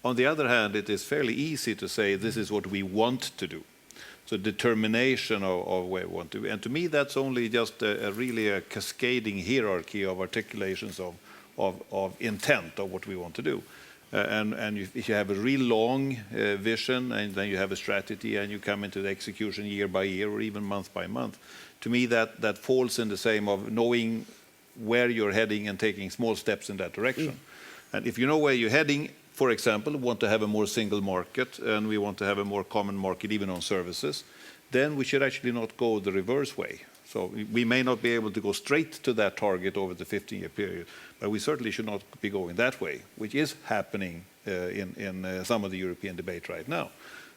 On the other hand, it is fairly easy to say this is what we want to do. So determination of where we want to be. And to me, that's only just really a cascading hierarchy of articulations of intent of what we want to do. And if you have a real long vision, and then you have a strategy, and you come into the execution year by year or even month by month, to me that falls in the same of knowing where you're heading and taking small steps in that direction. And if you know where you're heading, for example, we want to have a more single market, and we want to have a more common market even on services, then we should actually not go the reverse way. So we may not be able to go straight to that target over the 15-year period, but we certainly should not be going that way, which is happening in some of the European debate right now.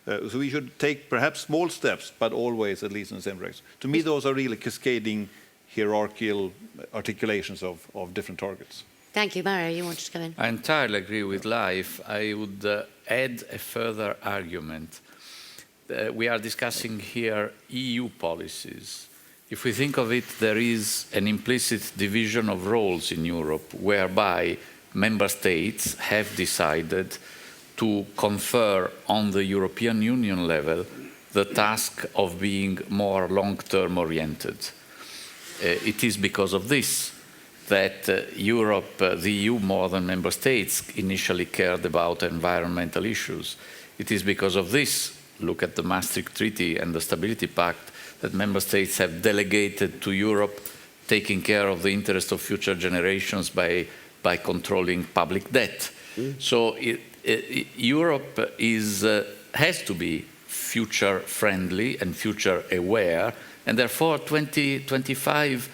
So we should take perhaps small steps, but always at least in the same direction. To me, those are really cascading hierarchical articulations of different targets. Thank you. Mario, you wanted to come in? I entirely agree with Leif. I would add a further argument. We are discussing here EU policies. If we think of it, there is an implicit division of roles in Europe whereby member states have decided to confer on the European Union level the task of being more long-term oriented. It is because of this that Europe, the EU more than member states, initially cared about environmental issues. It is because of this, look at the Maastricht Treaty and the Stability Pact, that member states have delegated to Europe taking care of the interests of future generations by controlling public debt. So Europe has to be future-friendly and future-aware, and therefore 2025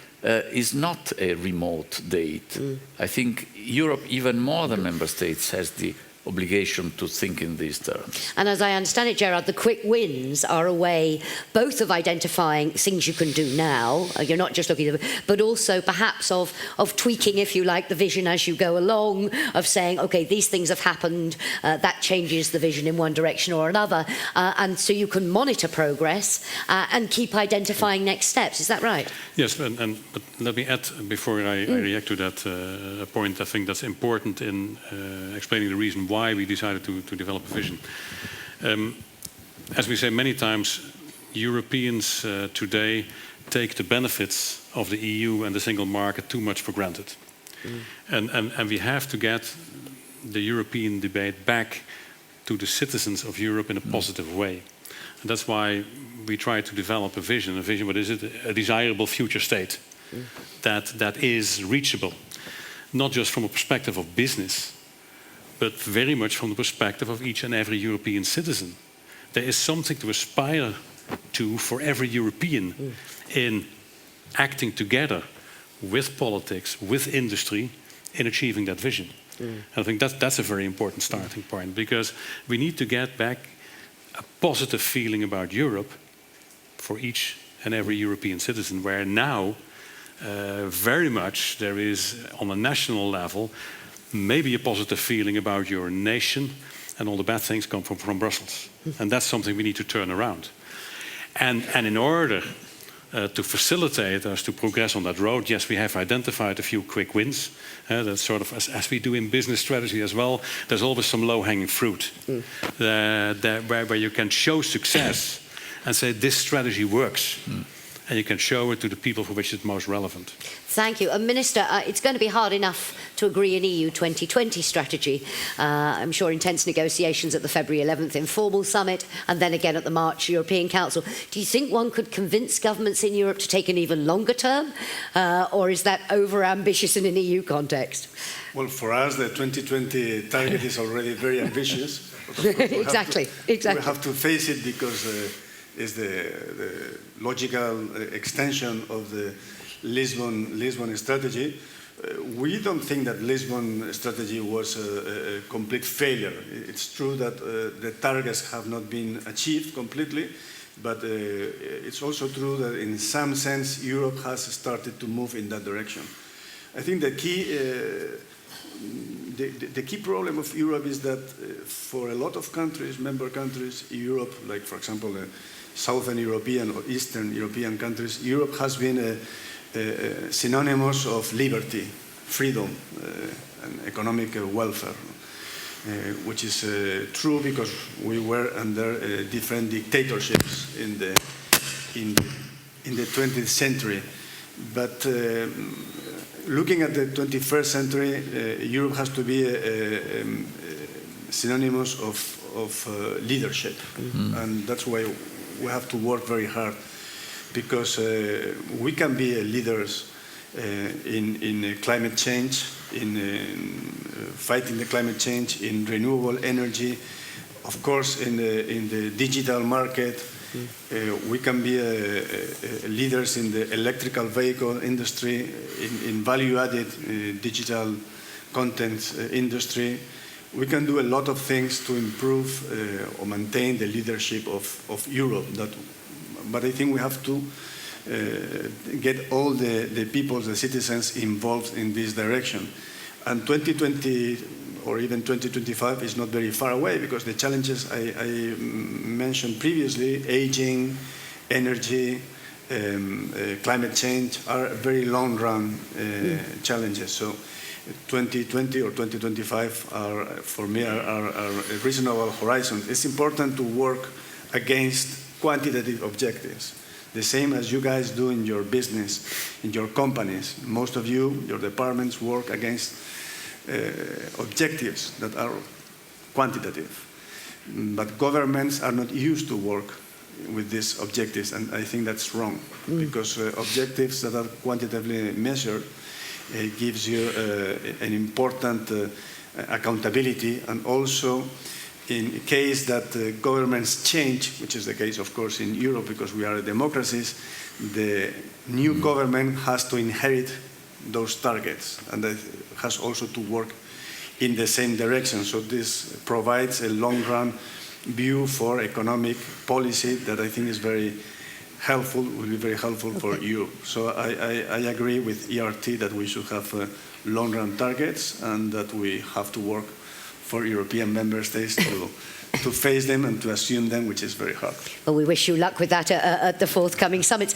is not a remote date. I think Europe, even more than member states, has the obligation to think in these terms. And as I understand it, Gerard, the quick wins are a way both of identifying things you can do now, you're not just looking at them, but also perhaps of tweaking, if you like, the vision as you go along, of saying, okay, these things have happened, that changes the vision in one direction or another, and so you can monitor progress and keep identifying next steps. Is that right? Yes, but let me add, before I react to that point, I think that's important in explaining the reason why we decided to develop a vision. As we say many times, Europeans today take the benefits of the EU and the single market too much for granted. And we have to get the European debate back to the citizens of Europe in a positive way. And that's why we try to develop a vision, what is it? A desirable future state that is reachable, not just from a perspective of business, but very much from the perspective of each and every European citizen. There is something to aspire to for every European in acting together with politics, with industry, in achieving that vision. And I think that's a very important starting point, because we need to get back a positive feeling about Europe for each and every European citizen, where now very much there is, on a national level, maybe a positive feeling about your nation, and all the bad things come from Brussels. And that's something we need to turn around. And in order to facilitate us to progress on that road, yes, we have identified a few quick wins. That's sort of, as we do in business strategy as well, there's always some low-hanging fruit where you can show success and say this strategy works. And you can show it to the people for which it's most relevant. Thank you. Minister, it's going to be hard enough to agree an EU 2020 strategy. I'm sure intense negotiations at the February 11th informal summit and then again at the March European Council. Do you think one could convince governments in Europe to take an even longer term? Or is that over-ambitious in an EU context? Well, for us, the 2020 target is already very ambitious. Exactly. We have to face it because is the logical extension of the Lisbon strategy. We don't think that Lisbon strategy was a complete failure. It's true that the targets have not been achieved completely, but it's also true that in some sense Europe has started to move in that direction. I think the key problem of Europe is that for a lot of countries, member countries, Europe, like for example Southern European or Eastern European countries, Europe has been synonymous of liberty, freedom, and economic welfare. which is true because we were under different dictatorships in the 20th century. But looking at the 21st century, Europe has to be synonymous of leadership, and that's why we have to work very hard, because we can be leaders in climate change, in fighting the climate change, in renewable energy, of course in the digital market. We can be leaders in the electrical vehicle industry, in value-added digital content industry. We can do a lot of things to improve or maintain the leadership of Europe. But I think we have to get all the people, the citizens involved in this direction. And 2020 or even 2025 is not very far away, because the challenges I mentioned previously, aging, energy, climate change, are very long-run challenges. So 2020 or 2025 are, for me, are a reasonable horizon. It's important to work against quantitative objectives, the same as you guys do in your business, in your companies. Most of you, your departments, work against objectives that are quantitative. But governments are not used to work with these objectives, and I think that's wrong, because objectives that are quantitatively measured gives you an important accountability, and also in case that governments change, which is the case, of course, in Europe, because we are democracies, the new government has to inherit those targets, and that has also to work in the same direction. So this provides a long-run view for economic policy that I think is very helpful, will be very helpful for Europe. So I agree with ERT that we should have long-run targets, and that we have to work for European member states to face them and to assume them, which is very hard. Well, we wish you luck with that at the forthcoming summits.